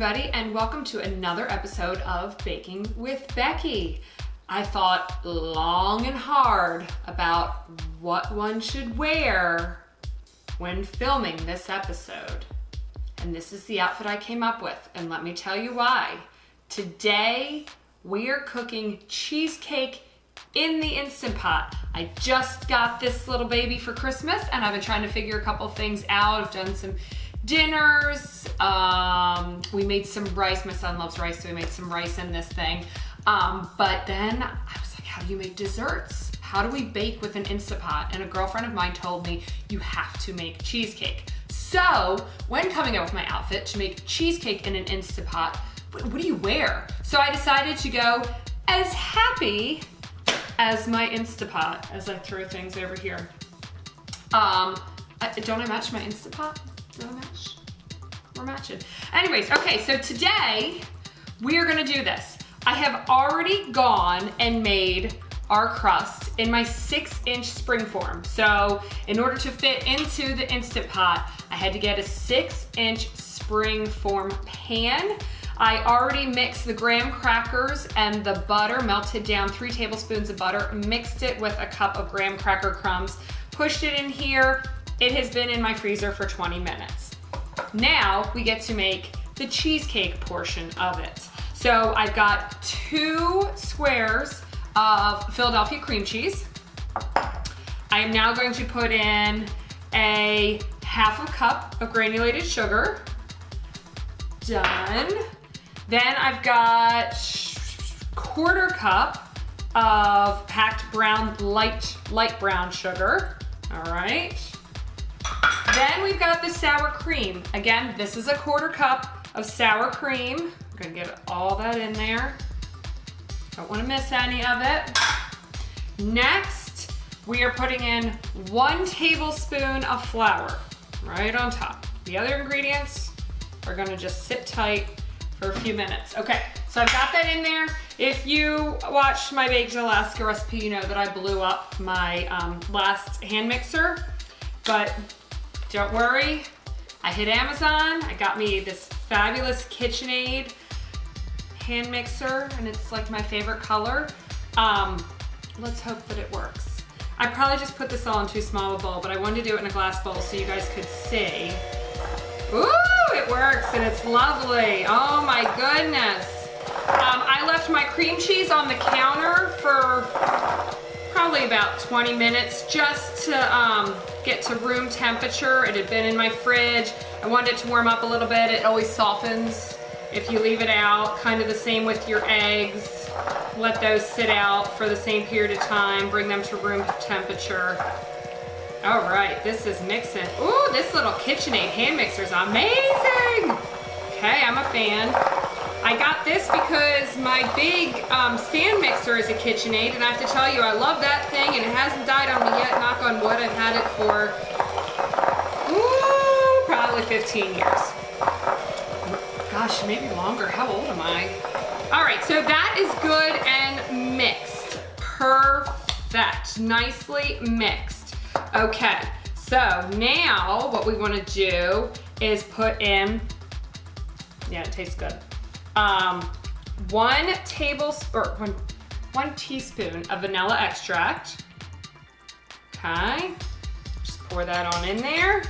everybody, and welcome to another episode of Baking with Becky. I thought long and hard about what one should wear when filming this episode. And this is the outfit I came up with, and let me tell you why. Today, we are cooking cheesecake in the Instant Pot. I just got this little baby for Christmas, and I've been trying to figure a couple things out. I've done some dinners. We made some rice. My son loves rice, so we made some rice in this thing. But then I was like, how do you make desserts? How do we bake with an Instant Pot? And a girlfriend of mine told me you have to make cheesecake. So when coming up with my outfit to make cheesecake in an Instant Pot, what do you wear? So I decided to go as happy as my Instant Pot as I throw things over here. Don't I match my Instant Pot? Do I match? We're matching. Anyways, okay, so today we are gonna do this. I have already gone and made our crust in my 6-inch springform. So in order to fit into the Instant Pot, I had to get a 6-inch springform pan. I already mixed the graham crackers and the butter, melted down 3 tablespoons of butter, mixed it with a cup of graham cracker crumbs, pushed it in here. It has been in my freezer for 20 minutes. Now we get to make the cheesecake portion of it. So I've got 2 squares of Philadelphia cream cheese. I am now going to put in a half a cup of granulated sugar. Done. Then I've got 1/4 cup of packed brown, light brown sugar. All right. Then we've got the sour cream. Again, this is a 1/4 cup of sour cream. I'm gonna get all that in there. Don't wanna miss any of it. Next, we are putting in 1 tablespoon of flour right on top. The other ingredients are gonna just sit tight for a few minutes. Okay, so I've got that in there. If you watched my Baked Alaska recipe, you know that I blew up my last hand mixer, but don't worry, I hit Amazon. I got me this fabulous KitchenAid hand mixer, and it's like my favorite color. Let's hope that it works. I probably just put this all in too small a bowl, but I wanted to do it in a glass bowl so you guys could see. Ooh, it works and it's lovely. Oh my goodness. I left my cream cheese on the counter for probably about 20 minutes just to get to room temperature. It had been in my fridge. I wanted it to warm up a little bit. It always softens if you leave it out. Kind of the same with your eggs. Let those sit out for the same period of time. Bring them to room temperature. All right, this is mixing. Ooh, this little KitchenAid hand mixer is amazing. Okay, I'm a fan. I got this because my big stand mixer is a KitchenAid, and I have to tell you, I love that thing, and it hasn't died on me yet. Knock on wood, I've had it for, probably 15 years. Gosh, maybe longer. How old am I? All right, so that is good and mixed. Perfect. Nicely mixed. Okay, so now what we want to do is put in, yeah, it tastes good. 1 teaspoon of vanilla extract. Okay, just pour that on in there.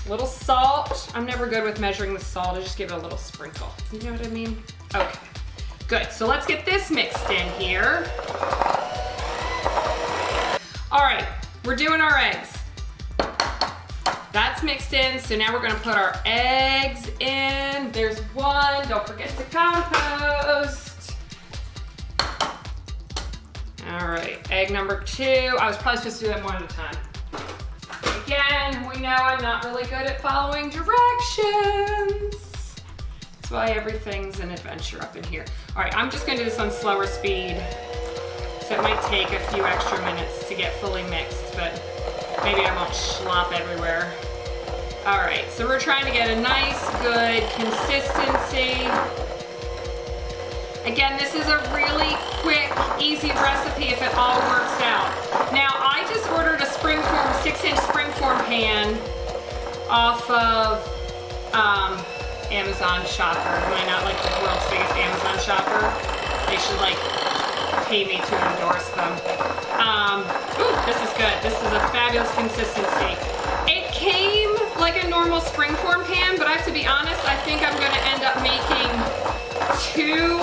A little salt. I'm never good with measuring the salt. I just give it a little sprinkle. You know what I mean? Okay, good. So let's get this mixed in here. All right, we're doing our eggs. That's mixed in, so now we're gonna put our eggs in. There's 1, don't forget to compost. All right, egg number 2. I was probably supposed to do them one at a time. Again, we know I'm not really good at following directions. That's why everything's an adventure up in here. All right, I'm just gonna do this on slower speed. So it might take a few extra minutes to get fully mixed, but maybe I won't slop everywhere. All right, so we're trying to get a nice, good consistency. Again, this is a really quick, easy recipe if it all works out. Now, I just ordered a springform, 6-inch springform pan off of Amazon shopper. Am I not like the world's biggest Amazon shopper? They should like pay me to endorse them. Ooh, this is good. This is a fabulous consistency. It came like a normal springform pan, but I have to be honest, I think I'm gonna end up making 2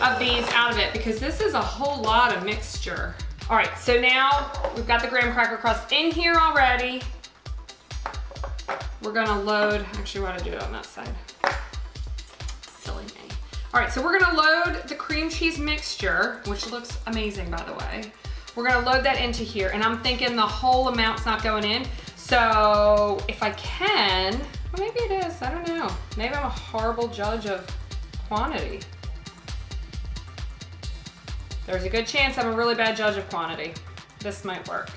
of these out of it because this is a whole lot of mixture. All right, so now we've got the graham cracker crust in here already. We're gonna load, actually I wanna do it on that side. Silly me. All right, so we're gonna load the cream cheese mixture, which looks amazing by the way. We're gonna load that into here, and I'm thinking the whole amount's not going in. So if I can, well maybe it is, I don't know. Maybe I'm a horrible judge of quantity. There's a good chance I'm a really bad judge of quantity. This might work.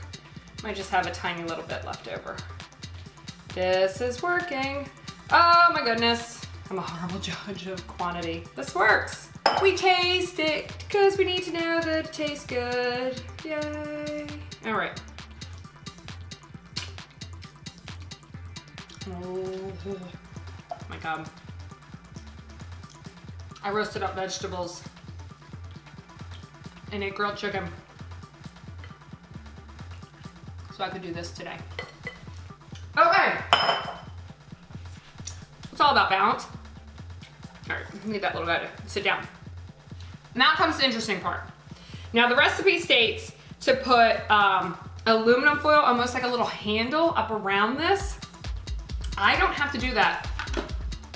Might just have a tiny little bit left over. This is working. Oh my goodness. I'm a horrible judge of quantity. This works. We taste it because we need to know that it tastes good. Yay. All right. Oh my God. I roasted up vegetables and ate grilled chicken so I could do this today. Okay. It's all about balance. All right, leave that little guy to sit down. Now comes the interesting part. Now the recipe states to put aluminum foil, almost like a little handle up around this. I don't have to do that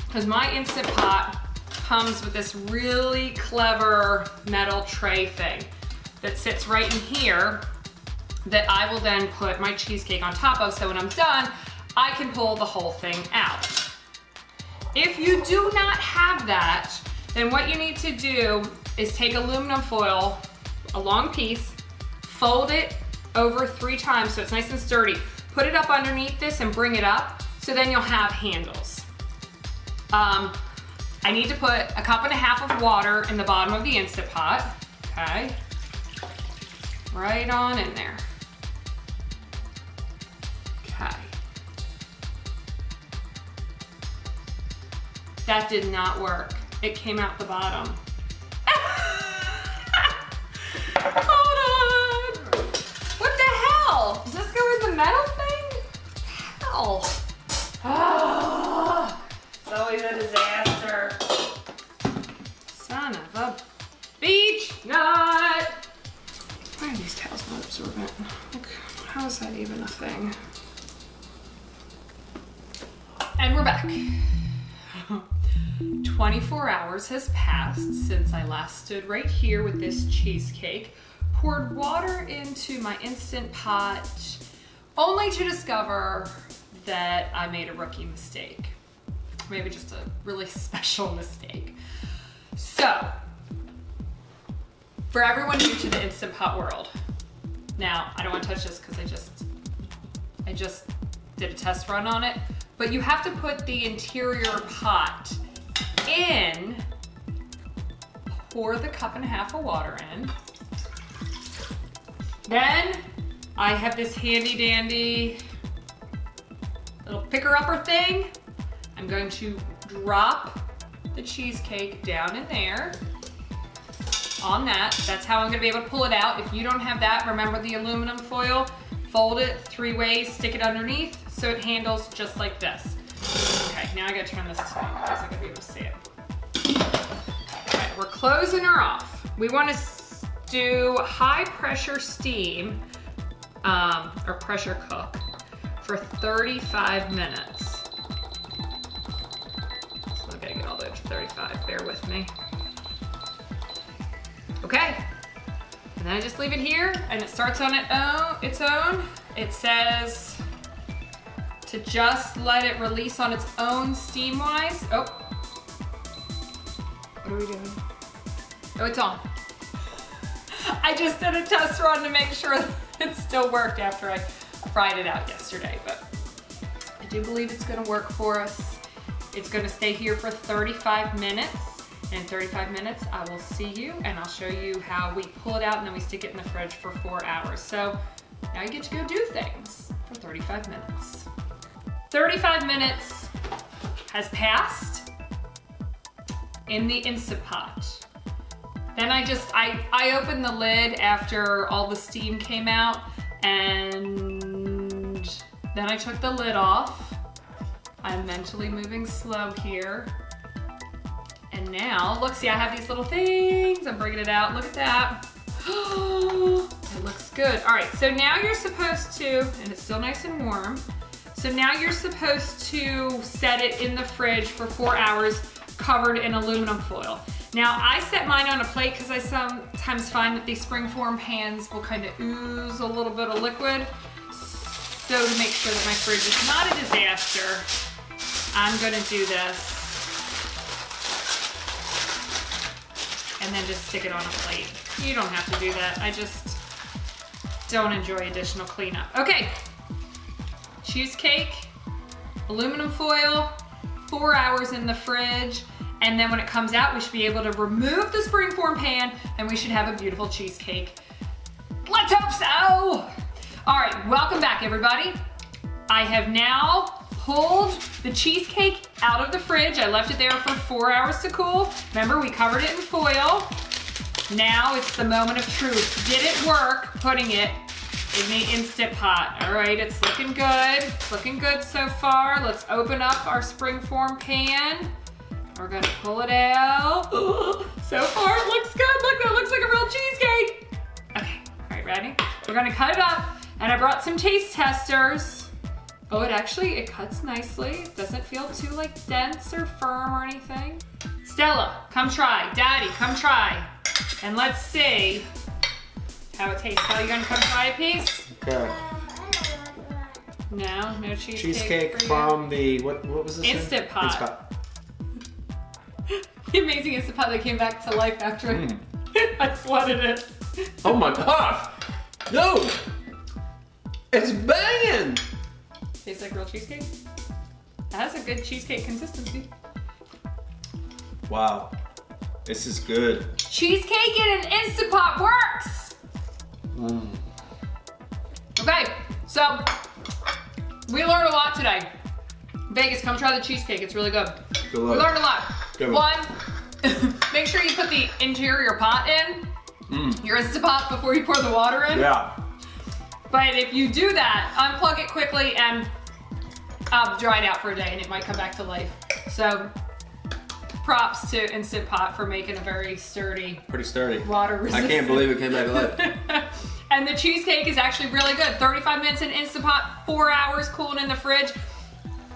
because my Instant Pot comes with this really clever metal tray thing that sits right in here that I will then put my cheesecake on top of, so when I'm done, I can pull the whole thing out. If you do not have that, then what you need to do is take aluminum foil, a long piece, fold it over 3 times so it's nice and sturdy, put it up underneath this and bring it up, so then you'll have handles. I need to put 1.5 cups of water in the bottom of the Instant Pot, okay? Right on in there. Okay. That did not work. It came out the bottom. Hold on. What the hell? Does this go in the metal thing? Hell. Oh, it's always a disaster. Son of a beach nut. Why are these towels not absorbent? Like, how is that even a thing? And we're back. 24 hours has passed since I last stood right here with this cheesecake, poured water into my Instant Pot, only to discover that I made a rookie mistake. Maybe just a really special mistake. So, for everyone new to the Instant Pot world, now I don't want to touch this because I just did a test run on it, but you have to put the interior pot in, pour the 1.5 cups of water in. Then I have this handy dandy little picker-upper thing. I'm going to drop the cheesecake down in there on that. That's how I'm gonna be able to pull it out. If you don't have that, remember the aluminum foil, fold it 3 ways, stick it underneath so it handles just like this. Okay, now I gotta turn this to me because I gotta be able to see it. All right, we're closing her off. We wanna do high pressure steam or pressure cook for 35 minutes. So I gotta get all the way up to 35, bear with me. Okay, and then I just leave it here and it starts on its own. It says to just let it release on its own steam-wise. Oh, what are we doing? Oh, it's on. I just did a test run to make sure it still worked after I fried it out yesterday, but I do believe it's gonna work for us. It's gonna stay here for 35 minutes. In 35 minutes, I will see you and I'll show you how we pull it out and then we stick it in the fridge for 4 hours. So now you get to go do things for 35 minutes. 35 minutes has passed in the Instant Pot. Then I opened the lid after all the steam came out, and then I took the lid off. I'm mentally moving slow here. And now, look, see, I have these little things. I'm bringing it out, look at that. It looks good. All right, so now you're supposed to, and it's still nice and warm, so now you're supposed to set it in the fridge for 4 hours covered in aluminum foil. Now, I set mine on a plate because I sometimes find that these springform pans will kind of ooze a little bit of liquid. So to make sure that my fridge is not a disaster, I'm gonna do this. And then just stick it on a plate. You don't have to do that. I just don't enjoy additional cleanup. Okay, cheesecake, aluminum foil, 4 hours in the fridge. And then when it comes out, we should be able to remove the springform pan and we should have a beautiful cheesecake. Let's hope so. All right, welcome back everybody. I have now pulled the cheesecake out of the fridge. I left it there for 4 hours to cool. Remember, we covered it in foil. Now it's the moment of truth. Did it work putting it in the Instant Pot? All right, it's looking good. It's looking good so far. Let's open up our springform pan. We're gonna pull it out. So far it looks good. Look, that looks like a real cheesecake. Okay, all right, ready? We're gonna cut it up, and I brought some taste testers. Oh, it cuts nicely. It doesn't feel too like dense or firm or anything. Stella, come try. Daddy, come try. And let's see how it tastes. Stella, you gonna come try a piece? Okay. No cheesecake. Cheesecake from the, what was this? Instant Pot. Instant Pot. The amazing Instant Pot that came back to life after I flooded it. Oh my gosh! No! It's banging! Tastes like real cheesecake? That has a good cheesecake consistency. Wow. This is good. Cheesecake in an Instant Pot works! Okay, so we learned a lot today. Vegas, come try the cheesecake, it's really good. Good We luck. learned a lot. Good One, make sure you put the interior pot in, your Instant Pot, before you pour the water in. Yeah. But if you do that, unplug it quickly and dry it out for a day and it might come back to life. So props to Instant Pot for making a very sturdy, Pretty sturdy. water resistant. I can't believe it came back alive. And the cheesecake is actually really good. 35 minutes in Instant Pot, 4 hours cooling in the fridge.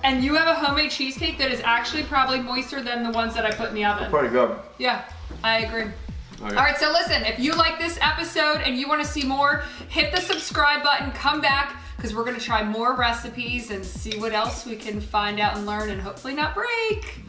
And you have a homemade cheesecake that is actually probably moister than the ones that I put in the oven. Pretty good. Yeah, I agree. Okay. All right, so listen, if you like this episode and you want to see more, hit the subscribe button, come back, because we're going to try more recipes and see what else we can find out and learn and hopefully not break.